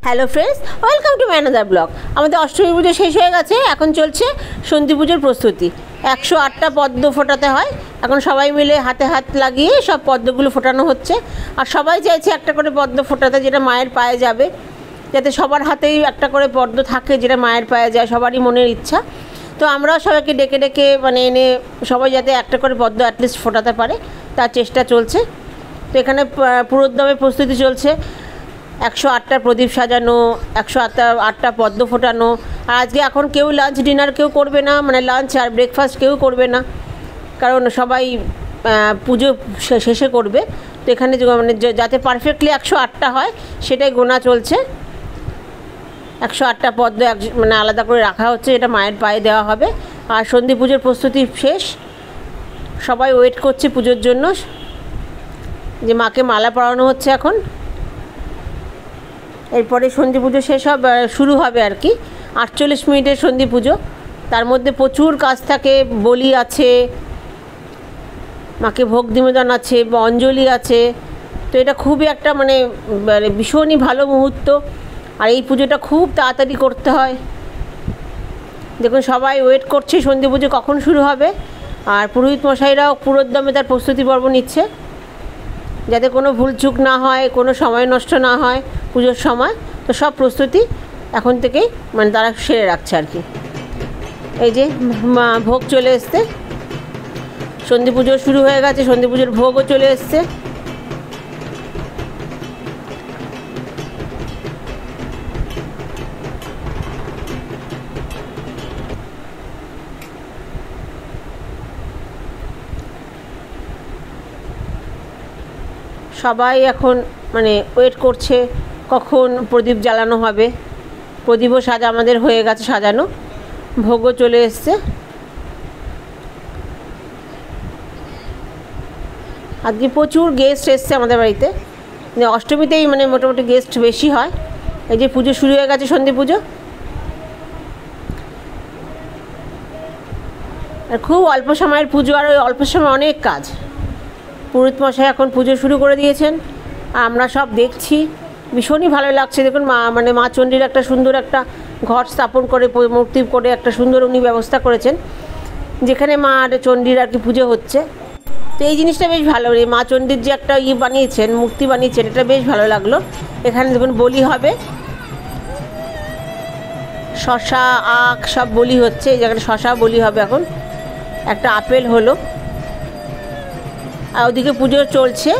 Hello friends, welcome to my another blog. আমাদের অষ্টমী পুজো শেষ হয়ে গেছে, এখন চলছে সন্ধি পুজোর প্রস্তুতি। 108টা পদ্ম ফোটাতে হয়। এখন সবাই মিলে হাতে হাত লাগিয়ে সব পদ্মগুলো ফোটানো হচ্ছে। আর সবাই চাইছে একটা করে পদ্ম ফোটাতে, যেটা মায়ের পায়ে যাবে, যাতে সবার হাতেই একটা করে পদ্ম থাকে, যেটা মায়ের পায়ে যায়, সবারই মনের ইচ্ছা। তো আমরাও সবাইকে ডেকে ডেকে এনে সবাই যাতে একটা করে পদ্ম অ্যাটলিস্ট ফোটাতে পারে, তার চেষ্টা চলছে। তো এখানে পুরোদমে প্রস্তুতি চলছে। 108টা প্রদীপ সাজানো, 108টা পদ্ম ফোটানো। আর আজকে এখন কেউ লাঞ্চ ডিনার কেউ করবে না, লাঞ্চ আর ব্রেকফাস্ট কেউ করবে না, কারণ সবাই পুজো শেষে করবে। তো এখানে যাতে পারফেক্টলি 108টা হয় সেটাই গোনা চলছে। 108টা পদ্ম আলাদা করে রাখা হচ্ছে, এটা মায়ের পায়ে দেওয়া হবে। আর সন্ধি পুজোর প্রস্তুতি শেষ, সবাই ওয়েট করছে পুজোর জন্য, যে মাকে মালা পরানো হচ্ছে এখন। এরপরে সন্ধি পুজো শুরু হবে আর কি। 48 মিনিটের সন্ধি পুজো, তার মধ্যে প্রচুর কাজ থাকে। বলি আছে, মাকে ভোগ নিবেদন আছে, অঞ্জলি আছে। তো এটা খুবই একটা ভীষণই ভালো মুহূর্ত। আর এই পুজোটা খুব তাড়াতাড়ি করতে হয়। দেখুন সবাই ওয়েট করছে সন্ধি পুজো কখন শুরু হবে। আর পুরোহিত মশাইরাও পুরোদমে তার প্রস্তুতি পর্ব নিচ্ছে, যাতে কোনো ভুলচুক না হয়, কোনো সময় নষ্ট না হয় পুজোর সময়। তো সব প্রস্তুতি এখন থেকেই তারা সেরে রাখছে আর কি। এই যে ভোগ চলে এসছে, সন্ধি পুজো শুরু হয়ে গেছে, সন্ধি পুজোর ভোগও চলে এসছে। সবাই এখন ওয়েট করছে কখন প্রদীপ জ্বালানো হবে। প্রদীপও আমাদের হয়ে গেছে সাজানো, ভোগও চলে এসছে। আজকে প্রচুর গেস্ট এসছে আমাদের বাড়িতে। অষ্টমীতেই মোটামুটি গেস্ট বেশি হয়। এই যে পুজো শুরু হয়ে গেছে, সন্ধি পুজো। আর খুব অল্প সময়ের পুজো, আর ওই অল্প সময় অনেক কাজ। পুরোহিত মশাই এখন পুজো শুরু করে দিয়েছেন, আর আমরা সব দেখছি। ভীষণই ভালো লাগছে। দেখুন মা চণ্ডীর একটা সুন্দর একটা ঘট স্থাপন করে, মূর্তি করে একটা সুন্দর উনি ব্যবস্থা করেছেন, যেখানে মা আর চণ্ডীর আর কি পুজো হচ্ছে। তো এই জিনিসটা বেশ ভালো, মা চণ্ডীর যে একটা বানিয়েছেন, মূর্তি বানিয়েছেন, এটা বেশ ভালো লাগলো। এখানে দেখুন বলি হবে, শশা আখ সব বলি হচ্ছে। এই জায়গাটা শশা বলি হবে এখন, একটা আপেল হলো। আর ওদিকে পুজো চলছে,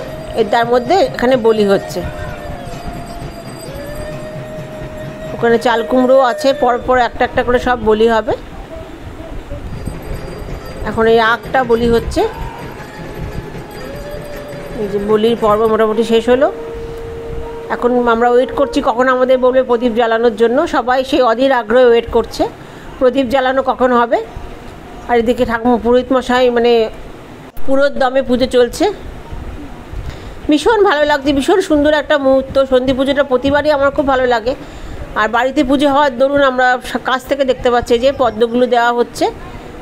তার মধ্যে এখানে বলি হচ্ছে। ওখানে চাল কুমড়ো আছে, পরপর একটা একটা করে সব বলি হবে। এখন এই আখটা বলি হচ্ছে। এই যে বলির পর্ব মোটামুটি শেষ হলো। এখন আমরা ওয়েট করছি কখন আমাদের বলবে প্রদীপ জ্বালানোর জন্য। সবাই সেই অধীর আগ্রহে ওয়েট করছে প্রদীপ জ্বালানো কখন হবে। আর এদিকে পুরোহিত মশাই পুরোদমে পুজো চলছে। ভীষণ ভালো লাগছে, ভীষণ সুন্দর একটা মুহূর্ত। সন্ধি পুজোটা প্রতিবারই আমার খুব ভালো লাগে। আর বাড়িতে পুজো হওয়ার দরুন আমরা কাছ থেকে দেখতে পাচ্ছি যে পদ্মগুলো দেওয়া হচ্ছে,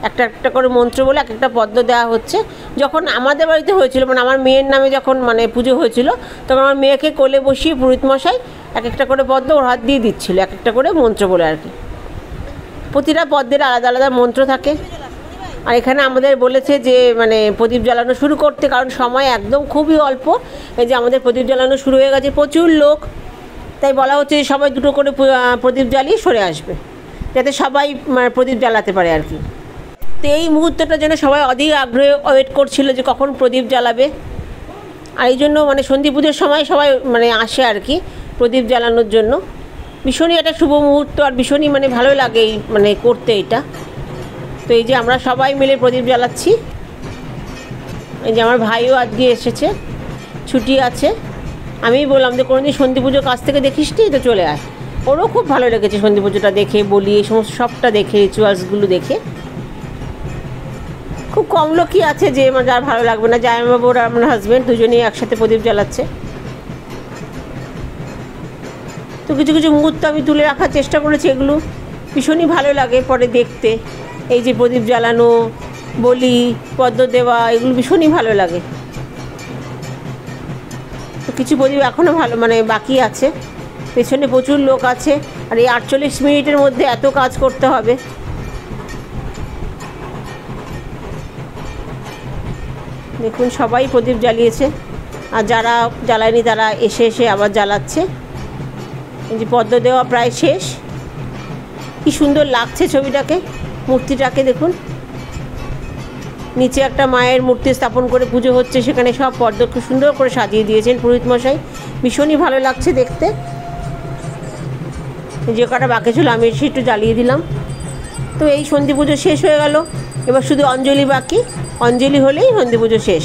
একটা একটা করে মন্ত্র বলে এক একটা পদ্ম দেওয়া হচ্ছে। যখন আমাদের বাড়িতে হয়েছিল, আমার মেয়ের নামে যখন পুজো হয়েছিল, তখন আমার মেয়েকে কোলে বসিয়ে পুরোহিত মশাই এক একটা করে পদ্ম ওর হাত দিয়ে দিচ্ছিল, এক একটা করে মন্ত্র বলে আর কি। প্রতিটা পদ্মের আলাদা আলাদা মন্ত্র থাকে। আর এখানে আমাদের বলেছে যে প্রদীপ জ্বালানো শুরু করতে, কারণ সময় একদম খুবই অল্প। এই যে আমাদের প্রদীপ জ্বালানো শুরু হয়ে গেছে, প্রচুর লোক। তাই বলা হচ্ছে যে সবাই দুটো করে প্রদীপ জ্বালিয়ে সরে আসবে, যাতে সবাই প্রদীপ জ্বালাতে পারে আর কি। তো এই মুহূর্তটার জন্য সবাই অধীর আগ্রহে ওয়েট করছিল যে কখন প্রদীপ জ্বালাবে। আর এই জন্য সন্ধি পুজোর সময় সবাই আসে আর কি প্রদীপ জ্বালানোর জন্য। ভীষণই একটা শুভ মুহূর্ত, আর ভীষণই ভালো লাগে এই করতে এটা। তো এই যে আমরা সবাই মিলে প্রদীপ জ্বালাচ্ছি। এই যে আমার ভাইও আজকে এসেছে, ছুটি আছে। আমিই বললাম যে কোনোদিন সন্ধি পুজো কাছ থেকে দেখিস নি, তো চলে আয়। ওরও খুব ভালো লেগেছে সন্ধি পুজোটা দেখে, বলি এই সমস্ত সবটা দেখে, রিচুয়ালসগুলো দেখে। খুব কম লোকই আছে যে যার ভালো লাগবে না। জামাইবাবু আর আমার হাজব্যান্ড দুজনেই একসাথে প্রদীপ জ্বালাচ্ছে। তো কিছু কিছু মুহূর্ত আমি তুলে রাখার চেষ্টা করেছি, এগুলো ভীষণই ভালো লাগে পরে দেখতে। এই যে প্রদীপ জ্বালানো, বলি, পদ্ম দেওয়া, এগুলো ভীষণই ভালো লাগে। তো কিছু প্রদীপ এখনও ভালো বাকি আছে। পেছনে প্রচুর লোক আছে, আর এই 48 মিনিটের মধ্যে এত কাজ করতে হবে। দেখুন সবাই প্রদীপ জ্বালিয়েছে, আর যারা জ্বালায়নি তারা এসে এসে আবার জ্বালাচ্ছে। এই যে পদ্ম দেওয়া প্রায় শেষ। কি সুন্দর লাগছে ছবিটাকে, মূর্তিটাকে দেখুন। নিচে একটা মায়ের মূর্তি স্থাপন করে পুজো হচ্ছে, সেখানে সব পদ্ম খুব সুন্দর করে সাজিয়ে দিয়েছেন পুরোহিত মশাই। ভীষণই ভালো লাগছে দেখতে। যে কটা বাকি ছিল আমি এসে একটু জ্বালিয়ে দিলাম। তো এই সন্ধি পুজো শেষ হয়ে গেল, এবার শুধু অঞ্জলি বাকি। অঞ্জলি হলেই সন্ধি পুজো শেষ।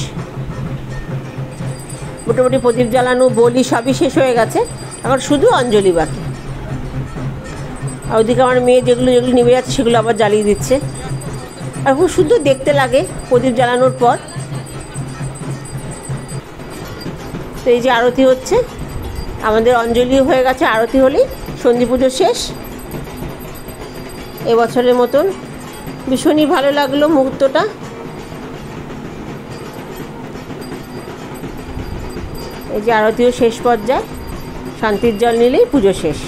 মোটামুটি প্রদীপ জ্বালানো, বলি সবই শেষ হয়ে গেছে, এখন শুধু অঞ্জলি বাকি। আর ওদিকে আমার মেয়ে যেগুলো যেগুলো নিভে যাচ্ছে সেগুলো আবার জ্বালিয়ে দিচ্ছে। আর খুব সুন্দর দেখতে লাগে প্রদীপ জ্বালানোর পর। তো এই যে আরতি হচ্ছে, আমাদের অঞ্জলিও হয়ে গেছে, আরতি হলেই সন্ধি পুজো শেষ এবছরের মতন। ভীষণই ভালো লাগলো মুহূর্তটা। এই যে আরতিও শেষ পর্যায়ে, শান্তির জল নিলেই পুজো শেষ।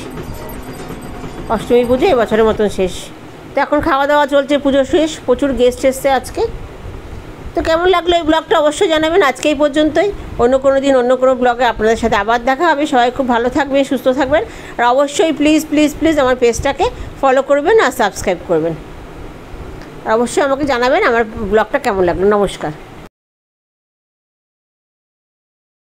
অষ্টমী পুজো এবছরের মতন শেষ। তো এখন খাওয়া দাওয়া চলছে, পুজো শেষ, প্রচুর গেস্ট এসছে আজকে। তো কেমন লাগলো এই ব্লগটা অবশ্যই জানাবেন। আজকে এই পর্যন্তই, অন্য কোনো দিন অন্য কোনো ব্লগে আপনাদের সাথে আবার দেখা হবে। সবাই খুব ভালো থাকবেন, সুস্থ থাকবেন, আর অবশ্যই প্লিজ প্লিজ প্লিজ আমার পেজটাকে ফলো করবেন আর সাবস্ক্রাইব করবেন। আর অবশ্যই আমাকে জানাবেন আমার ব্লগটা কেমন লাগলো। নমস্কার।